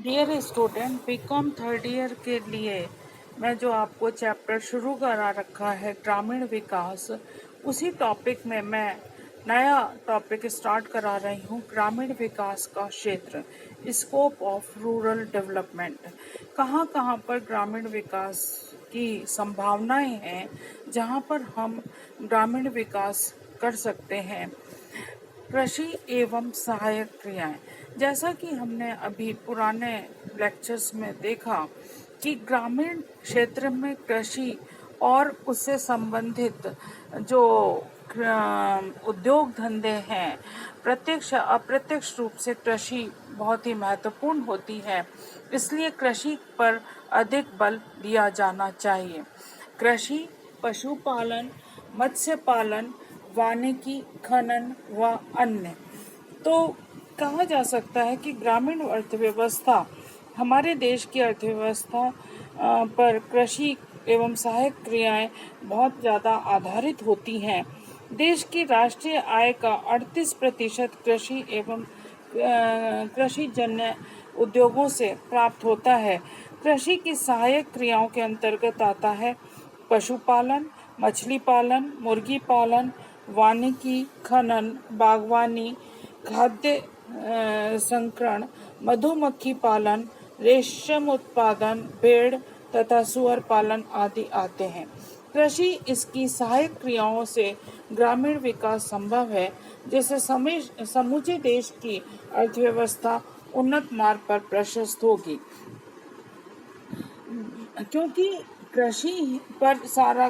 Dear student, BCom third year के लिए मैं जो आपको चैप्टर शुरू करा रखा है ग्रामीण विकास, उसी टॉपिक में मैं नया टॉपिक स्टार्ट करा रही हूँ। ग्रामीण विकास का क्षेत्र, स्कोप ऑफ रूरल डेवलपमेंट। कहाँ कहाँ पर ग्रामीण विकास की संभावनाएं हैं जहाँ पर हम ग्रामीण विकास कर सकते हैं। कृषि एवं सहायक क्रियाएं, जैसा कि हमने अभी पुराने लेक्चर्स में देखा कि ग्रामीण क्षेत्र में कृषि और उससे संबंधित जो उद्योग धंधे हैं, प्रत्यक्ष अप्रत्यक्ष रूप से कृषि बहुत ही महत्वपूर्ण होती है, इसलिए कृषि पर अधिक बल दिया जाना चाहिए। कृषि, पशुपालन, मत्स्य पालन, वानिकी, खनन व अन्य। तो कहा जा सकता है कि ग्रामीण अर्थव्यवस्था, हमारे देश की अर्थव्यवस्था पर कृषि एवं सहायक क्रियाएं बहुत ज़्यादा आधारित होती हैं। देश की राष्ट्रीय आय का 38% कृषि एवं कृषि जन्य उद्योगों से प्राप्त होता है। कृषि की सहायक क्रियाओं के अंतर्गत आता है पशुपालन, मछली पालन, मुर्गी पालन, वानिकी, खनन, बागवानी, खाद्य संकरण, मधुमक्खी पालन, रेशम उत्पादन, भेड़ तथा सुअर पालन आदि आते हैं। कृषि इसकी सहायक क्रियाओं से ग्रामीण विकास संभव है, जिससे समूचे देश की अर्थव्यवस्था उन्नत मार्ग पर प्रशस्त होगी। क्योंकि कृषि पर सारा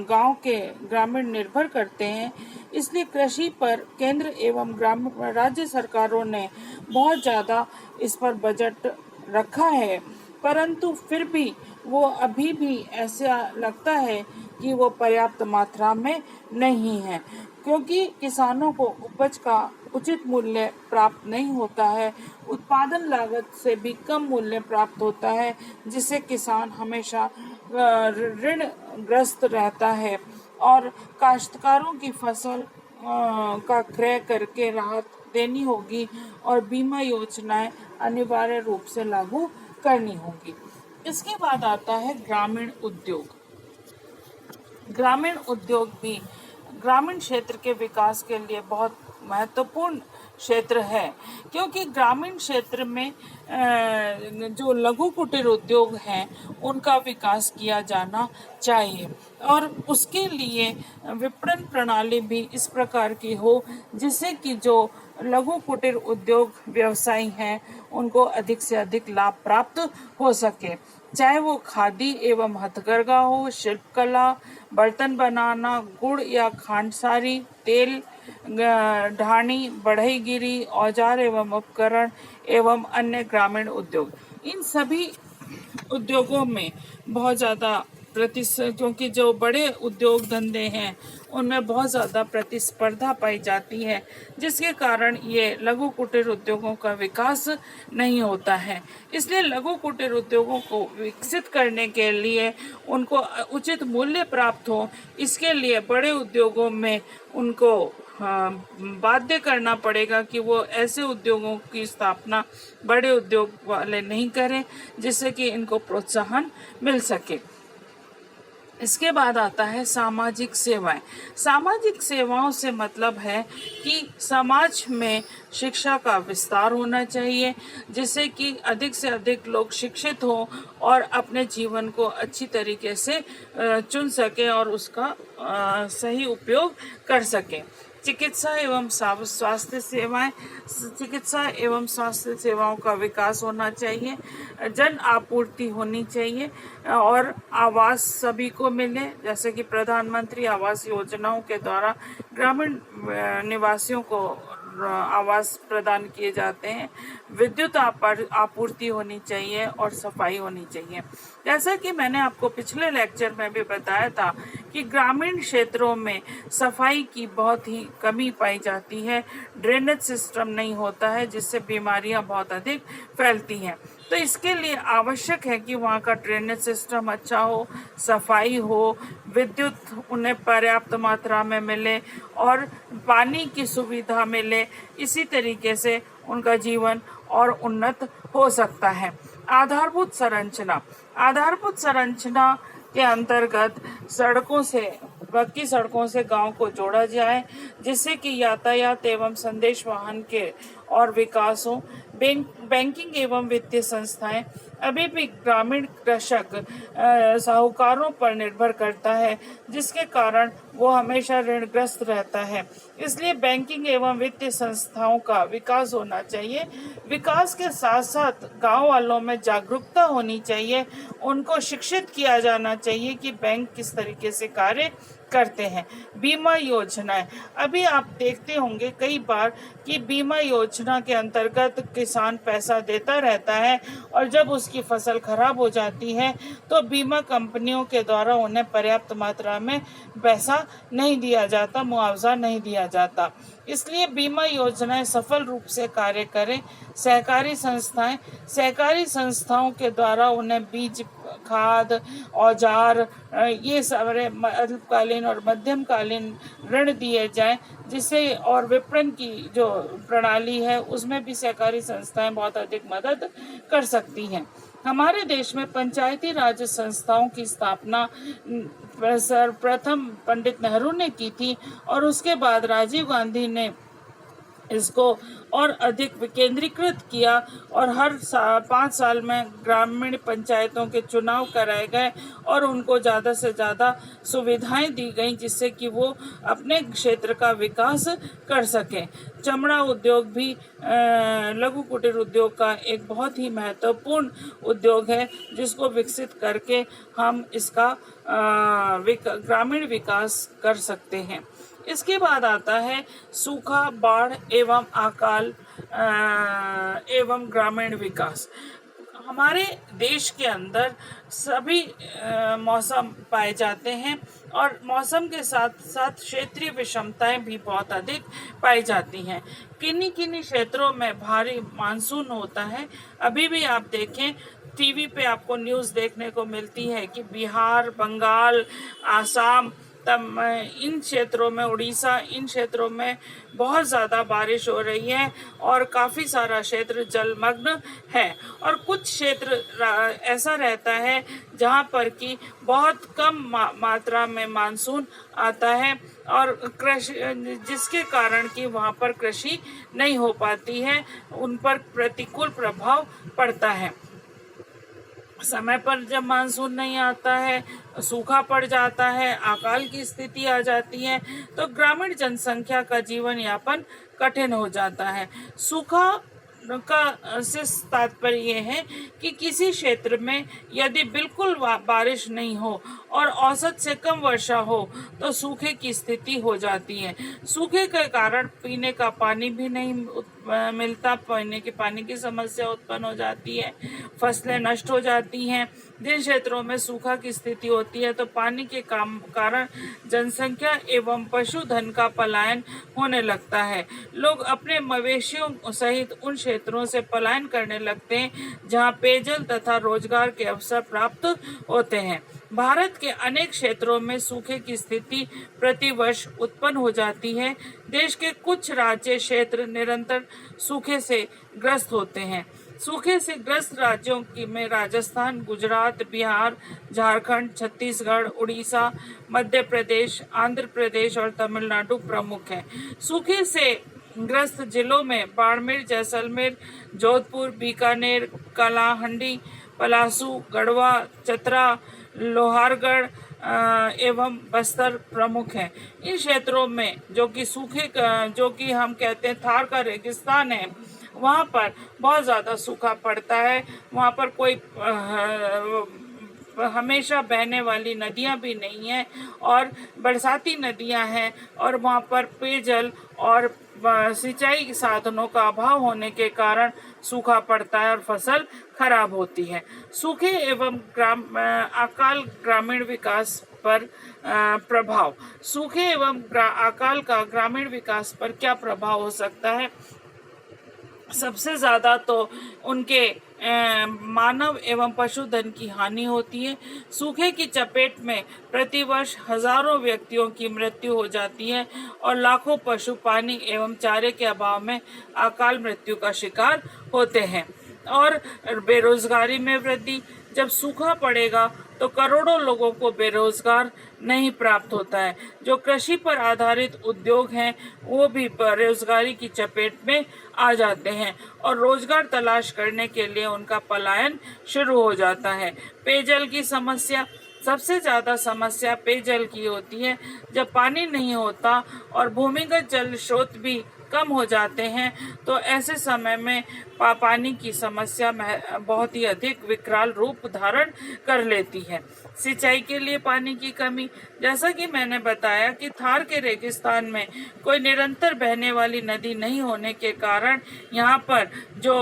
गांव के ग्रामीण निर्भर करते हैं, इसलिए कृषि पर केंद्र एवं ग्रामीण राज्य सरकारों ने बहुत ज़्यादा इस पर बजट रखा है, परंतु फिर भी वो अभी भी ऐसा लगता है कि वो पर्याप्त मात्रा में नहीं है, क्योंकि किसानों को उपज का उचित मूल्य प्राप्त नहीं होता है। उत्पादन लागत से भी कम मूल्य प्राप्त होता है, जिससे किसान हमेशा ऋणग्रस्त रहता है और काश्तकारों की फसल का क्रय करके राहत देनी होगी और बीमा योजनाएं अनिवार्य रूप से लागू करनी होगी। इसके बाद आता है ग्रामीण उद्योग। ग्रामीण उद्योग भी ग्रामीण क्षेत्र के विकास के लिए बहुत महत्वपूर्ण क्षेत्र है, क्योंकि ग्रामीण क्षेत्र में जो लघु कुटीर उद्योग हैं उनका विकास किया जाना चाहिए और उसके लिए विपणन प्रणाली भी इस प्रकार की हो जिससे कि जो लघु कुटीर उद्योग व्यवसायी हैं उनको अधिक से अधिक लाभ प्राप्त हो सके, चाहे वो खादी एवं हथकरघा हो, शिल्पकला, बर्तन बनाना, गुड़ या खांडसारी, तेल, ढाणी, बढ़ईगिरी, औजार एवं उपकरण एवं अन्य ग्रामीण उद्योग। इन सभी उद्योगों में बहुत ज़्यादा क्योंकि जो बड़े उद्योग धंधे हैं उनमें बहुत ज़्यादा प्रतिस्पर्धा पाई जाती है, जिसके कारण ये लघु कुटीर उद्योगों का विकास नहीं होता है। इसलिए लघु कुटीर उद्योगों को विकसित करने के लिए उनको उचित मूल्य प्राप्त हो, इसके लिए बड़े उद्योगों में उनको बाध्य करना पड़ेगा कि वो ऐसे उद्योगों की स्थापना बड़े उद्योग वाले नहीं करें, जिससे कि इनको प्रोत्साहन मिल सके। इसके बाद आता है सामाजिक सेवाएं। सामाजिक सेवाओं से मतलब है कि समाज में शिक्षा का विस्तार होना चाहिए, जिससे कि अधिक से अधिक लोग शिक्षित हों और अपने जीवन को अच्छी तरीके से चुन सकें और उसका सही उपयोग कर सकें। चिकित्सा एवं स्वास्थ्य सेवाएं, चिकित्सा एवं स्वास्थ्य सेवाओं का विकास होना चाहिए, जन आपूर्ति होनी चाहिए और आवास सभी को मिले, जैसे कि प्रधानमंत्री आवास योजनाओं के द्वारा ग्रामीण निवासियों को आवास प्रदान किए जाते हैं। विद्युत आपूर्ति होनी चाहिए और सफाई होनी चाहिए। जैसा कि मैंने आपको पिछले लेक्चर में भी बताया था कि ग्रामीण क्षेत्रों में सफाई की बहुत ही कमी पाई जाती है, ड्रेनेज सिस्टम नहीं होता है, जिससे बीमारियां बहुत अधिक फैलती हैं। तो इसके लिए आवश्यक है कि वहाँ का ड्रेनेज सिस्टम अच्छा हो, सफाई हो, विद्युत उन्हें पर्याप्त मात्रा में मिले और पानी की सुविधा मिले। इसी तरीके से उनका जीवन और उन्नत हो सकता है। आधारभूत संरचना, आधारभूत संरचना के अंतर्गत सड़कों से, पक्की सड़कों से गांव को जोड़ा जाए, जिससे कि यातायात एवं संदेश वाहन के और विकास हो। बैंकिंग एवं वित्तीय संस्थाएं, अभी भी ग्रामीण कृषक साहूकारों पर निर्भर करता है, जिसके कारण वो हमेशा ऋणग्रस्त रहता है। इसलिए बैंकिंग एवं वित्तीय संस्थाओं का विकास होना चाहिए। विकास के साथ साथ गांव वालों में जागरूकता होनी चाहिए, उनको शिक्षित किया जाना चाहिए कि बैंक किस तरीके से कार्य करते हैं। बीमा योजनाएं, अभी आप देखते होंगे कई बार कि बीमा योजना के अंतर्गत किसान पैसा देता रहता है और जब उसकी फसल खराब हो जाती है तो बीमा कंपनियों के द्वारा उन्हें पर्याप्त मात्रा में पैसा नहीं दिया जाता, मुआवजा नहीं दिया जाता। इसलिए बीमा योजनाएं सफल रूप से कार्य करें। सहकारी संस्थाएं, सहकारी संस्थाओं के द्वारा उन्हें बीज, खाद, औजार, ये सारे अल्पकालीन और मध्यम कालीन ऋण दिए जाएं, जिससे और विपणन की जो प्रणाली है उसमें भी सहकारी संस्थाएं बहुत अधिक मदद कर सकती हैं। हमारे देश में पंचायती राज संस्थाओं की स्थापना सर्वप्रथम पंडित नेहरू ने की थी और उसके बाद राजीव गांधी ने इसको और अधिक विकेंद्रीकृत किया और हर 5 साल में ग्रामीण पंचायतों के चुनाव कराए गए और उनको ज़्यादा से ज़्यादा सुविधाएं दी गई, जिससे कि वो अपने क्षेत्र का विकास कर सकें। चमड़ा उद्योग भी लघु कुटीर उद्योग का एक बहुत ही महत्वपूर्ण उद्योग है, जिसको विकसित करके हम इसका ग्रामीण विकास कर सकते हैं। इसके बाद आता है सूखा, बाढ़ एवं अकाल एवं ग्रामीण विकास। हमारे देश के अंदर सभी मौसम पाए जाते हैं और मौसम के साथ साथ क्षेत्रीय विषमताएं भी बहुत अधिक पाई जाती हैं। किन्हीं किन्हीं क्षेत्रों में भारी मानसून होता है। अभी भी आप देखें टीवी पे आपको न्यूज़ देखने को मिलती है कि बिहार, बंगाल, आसाम, इन क्षेत्रों में, उड़ीसा, इन क्षेत्रों में बहुत ज़्यादा बारिश हो रही है और काफ़ी सारा क्षेत्र जलमग्न है। और कुछ क्षेत्र ऐसा रहता है जहाँ पर कि बहुत कम मात्रा में मानसून आता है और कृषि, जिसके कारण कि वहाँ पर कृषि नहीं हो पाती है, उन पर प्रतिकूल प्रभाव पड़ता है। समय पर जब मानसून नहीं आता है, सूखा पड़ जाता है, अकाल की स्थिति आ जाती है, तो ग्रामीण जनसंख्या का जीवन यापन कठिन हो जाता है। सूखा का से तात्पर्य ये है कि किसी क्षेत्र में यदि बिल्कुल बारिश नहीं हो और औसत से कम वर्षा हो तो सूखे की स्थिति हो जाती है। सूखे के कारण पीने का पानी भी नहीं मिलता, पीने के पानी की समस्या उत्पन्न हो जाती है, फसलें नष्ट हो जाती हैं। जिन क्षेत्रों में सूखा की स्थिति होती है तो पानी के कारण जनसंख्या एवं पशुधन का पलायन होने लगता है। लोग अपने मवेशियों सहित उन क्षेत्रों से पलायन करने लगते हैं जहां पेयजल तथा रोजगार के अवसर प्राप्त होते हैं। भारत के अनेक क्षेत्रों में सूखे की स्थिति प्रतिवर्ष उत्पन्न हो जाती है। देश के कुछ राज्य क्षेत्र निरंतर सूखे से ग्रस्त होते हैं। सूखे से ग्रस्त राज्यों में राजस्थान, गुजरात, बिहार, झारखंड, छत्तीसगढ़, उड़ीसा, मध्य प्रदेश, आंध्र प्रदेश और तमिलनाडु प्रमुख हैं। सूखे से ग्रस्त जिलों में बाड़मेर, जैसलमेर, जोधपुर, बीकानेर, कालाहांडी, पलासू, गढ़वा, चतरा, लोहारगढ़ एवं बस्तर प्रमुख हैं। इन क्षेत्रों में जो कि हम कहते हैं थार का रेगिस्तान है, वहाँ पर बहुत ज़्यादा सूखा पड़ता है। वहाँ पर कोई हमेशा बहने वाली नदियाँ भी नहीं हैं और बरसाती नदियाँ हैं और वहाँ पर पेयजल और सिंचाई साधनों का अभाव होने के कारण सूखा पड़ता है और फसल खराब होती है। सूखे एवं अकाल ग्रामीण विकास पर प्रभाव। सूखे एवं अकाल का ग्रामीण विकास पर क्या प्रभाव हो सकता है? सबसे ज़्यादा तो उनके मानव एवं पशुधन की हानि होती है। सूखे की चपेट में प्रतिवर्ष हजारों व्यक्तियों की मृत्यु हो जाती है और लाखों पशु पानी एवं चारे के अभाव में अकाल मृत्यु का शिकार होते हैं। और बेरोजगारी में वृद्धि, जब सूखा पड़ेगा तो करोड़ों लोगों को बेरोजगार नहीं प्राप्त होता है। जो कृषि पर आधारित उद्योग हैं वो भी बेरोजगारी की चपेट में आ जाते हैं और रोजगार तलाश करने के लिए उनका पलायन शुरू हो जाता है। पेयजल की समस्या, सबसे ज़्यादा समस्या पेयजल की होती है। जब पानी नहीं होता और भूमिगत जल स्रोत भी कम हो जाते हैं तो ऐसे समय में पानी की समस्या बहुत ही अधिक विकराल रूप धारण कर लेती है। सिंचाई के लिए पानी की कमी, जैसा कि मैंने बताया कि थार के रेगिस्तान में कोई निरंतर बहने वाली नदी नहीं होने के कारण यहाँ पर जो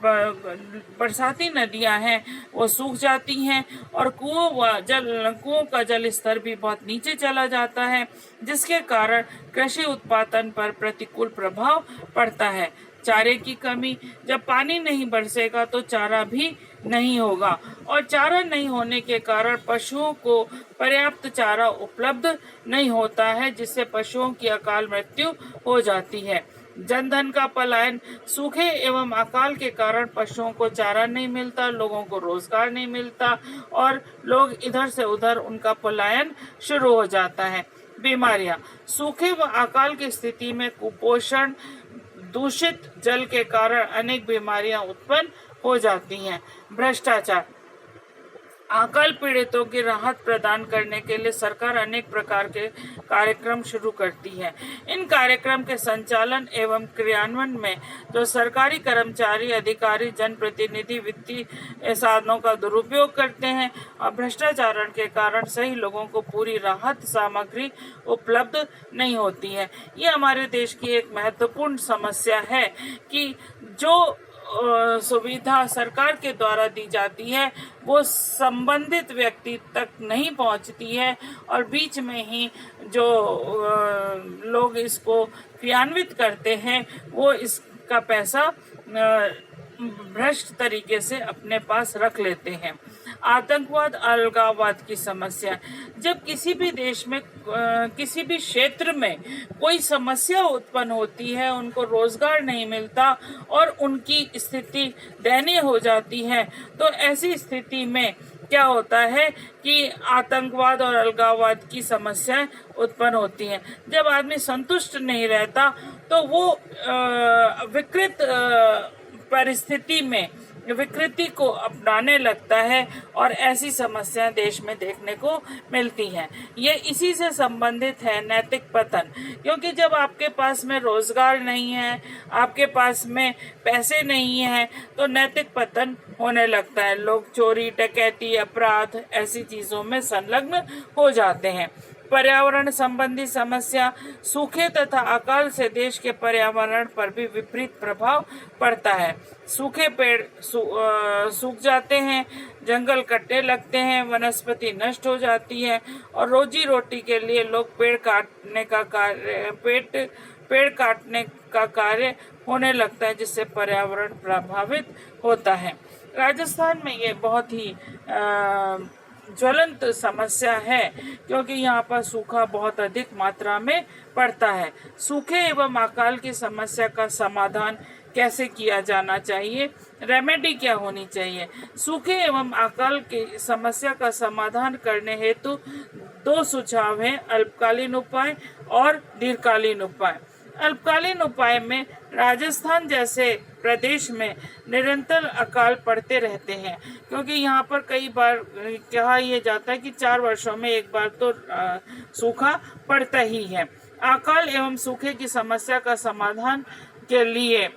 बरसाती नदियां हैं वो सूख जाती हैं और कुओं का जल स्तर भी बहुत नीचे चला जाता है, जिसके कारण कृषि उत्पादन पर प्रतिकूल प्रभाव पड़ता है। चारे की कमी, जब पानी नहीं बरसेगा तो चारा भी नहीं होगा और चारा नहीं होने के कारण पशुओं को पर्याप्त चारा उपलब्ध नहीं होता है, जिससे पशुओं की अकाल मृत्यु हो जाती है। जनधन का पलायन, सूखे एवं अकाल के कारण पशुओं को चारा नहीं मिलता, लोगों को रोजगार नहीं मिलता और लोग इधर से उधर उनका पलायन शुरू हो जाता है। बीमारियां, सूखे व अकाल की स्थिति में कुपोषण, दूषित जल के कारण अनेक बीमारियां उत्पन्न हो जाती हैं। भ्रष्टाचार, अकाल पीड़ितों की राहत प्रदान करने के लिए सरकार अनेक प्रकार के कार्यक्रम शुरू करती है। इन कार्यक्रम के संचालन एवं क्रियान्वयन में जो सरकारी कर्मचारी, अधिकारी, जनप्रतिनिधि वित्तीय साधनों का दुरुपयोग करते हैं और भ्रष्टाचार के कारण सही लोगों को पूरी राहत सामग्री उपलब्ध नहीं होती है। ये हमारे देश की एक महत्वपूर्ण समस्या है कि जो सुविधा सरकार के द्वारा दी जाती है वो संबंधित व्यक्ति तक नहीं पहुंचती है और बीच में ही जो लोग इसको क्रियान्वित करते हैं वो इसका पैसा भ्रष्ट तरीके से अपने पास रख लेते हैं। आतंकवाद, अलगाववाद की समस्या, जब किसी भी देश में किसी भी क्षेत्र में कोई समस्या उत्पन्न होती है, उनको रोजगार नहीं मिलता और उनकी स्थिति दयनीय हो जाती है, तो ऐसी स्थिति में क्या होता है कि आतंकवाद और अलगाववाद की समस्याएं उत्पन्न होती हैं। जब आदमी संतुष्ट नहीं रहता तो वो विकृत परिस्थिति में विकृति को अपनाने लगता है और ऐसी समस्याएं देश में देखने को मिलती हैं। ये इसी से संबंधित है नैतिक पतन, क्योंकि जब आपके पास में रोजगार नहीं है, आपके पास में पैसे नहीं है तो नैतिक पतन होने लगता है। लोग चोरी, डकैती, अपराध ऐसी चीजों में संलग्न हो जाते हैं। पर्यावरण संबंधी समस्या, सूखे तथा अकाल से देश के पर्यावरण पर भी विपरीत प्रभाव पड़ता है। सूखे पेड़ सूख जाते हैं, जंगल कटने लगते हैं, वनस्पति नष्ट हो जाती है और रोजी रोटी के लिए लोग पेड़ काटने का कार्य होने लगता है, जिससे पर्यावरण प्रभावित होता है। राजस्थान में ये बहुत ही ज्वलंत समस्या है क्योंकि यहाँ पर सूखा बहुत अधिक मात्रा में पड़ता है। सूखे एवं अकाल की समस्या का समाधान कैसे किया जाना चाहिए, रेमेडी क्या होनी चाहिए? सूखे एवं अकाल की समस्या का समाधान करने हेतु दो सुझाव हैं, अल्पकालीन उपाय और दीर्घकालीन उपाय। अल्पकालीन उपाय में राजस्थान जैसे प्रदेश में निरंतर अकाल पड़ते रहते हैं, क्योंकि यहाँ पर कई बार कहा यह जाता है कि 4 वर्षों में एक बार तो सूखा पड़ता ही है। अकाल एवं सूखे की समस्या का समाधान के लिए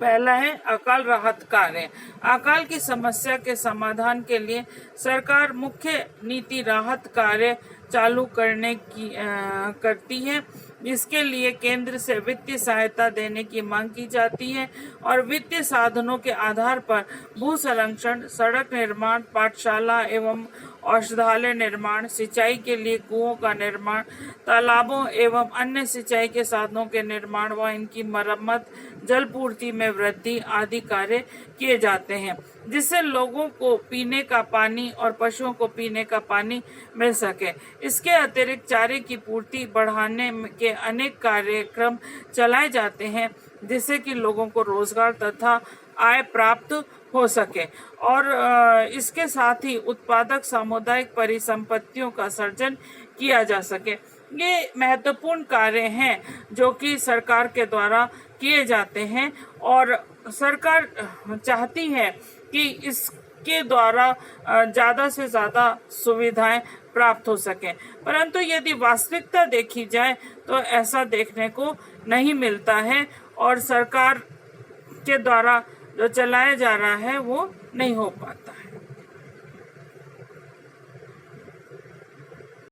पहला है अकाल राहत कार्य। अकाल की समस्या के समाधान के लिए सरकार मुख्य नीति राहत कार्य चालू करती है। इसके लिए केंद्र से वित्तीय सहायता देने की मांग की जाती है और वित्तीय साधनों के आधार पर भू संरक्षण, सड़क निर्माण, पाठशाला एवं औषधालय निर्माण, सिंचाई के लिए कुओं का निर्माण, तालाबों एवं अन्य सिंचाई के साधनों के निर्माण व इनकी मरम्मत, जलपूर्ति में वृद्धि आदि कार्य किए जाते हैं, जिससे लोगों को पीने का पानी और पशुओं को पीने का पानी मिल सके। इसके अतिरिक्त चारे की पूर्ति बढ़ाने के अनेक कार्यक्रम चलाए जाते हैं, जिससे कि लोगों को रोजगार तथा आय प्राप्त हो सके और इसके साथ ही उत्पादक सामुदायिक परिसंपत्तियों का सर्जन किया जा सके। ये महत्वपूर्ण कार्य हैं जो कि सरकार के द्वारा किए जाते हैं और सरकार चाहती है कि इसके द्वारा ज़्यादा से ज़्यादा सुविधाएं प्राप्त हो सकें, परंतु यदि वास्तविकता देखी जाए तो ऐसा देखने को नहीं मिलता है और सरकार के द्वारा जो चलाया जा रहा है वो नहीं हो पाता।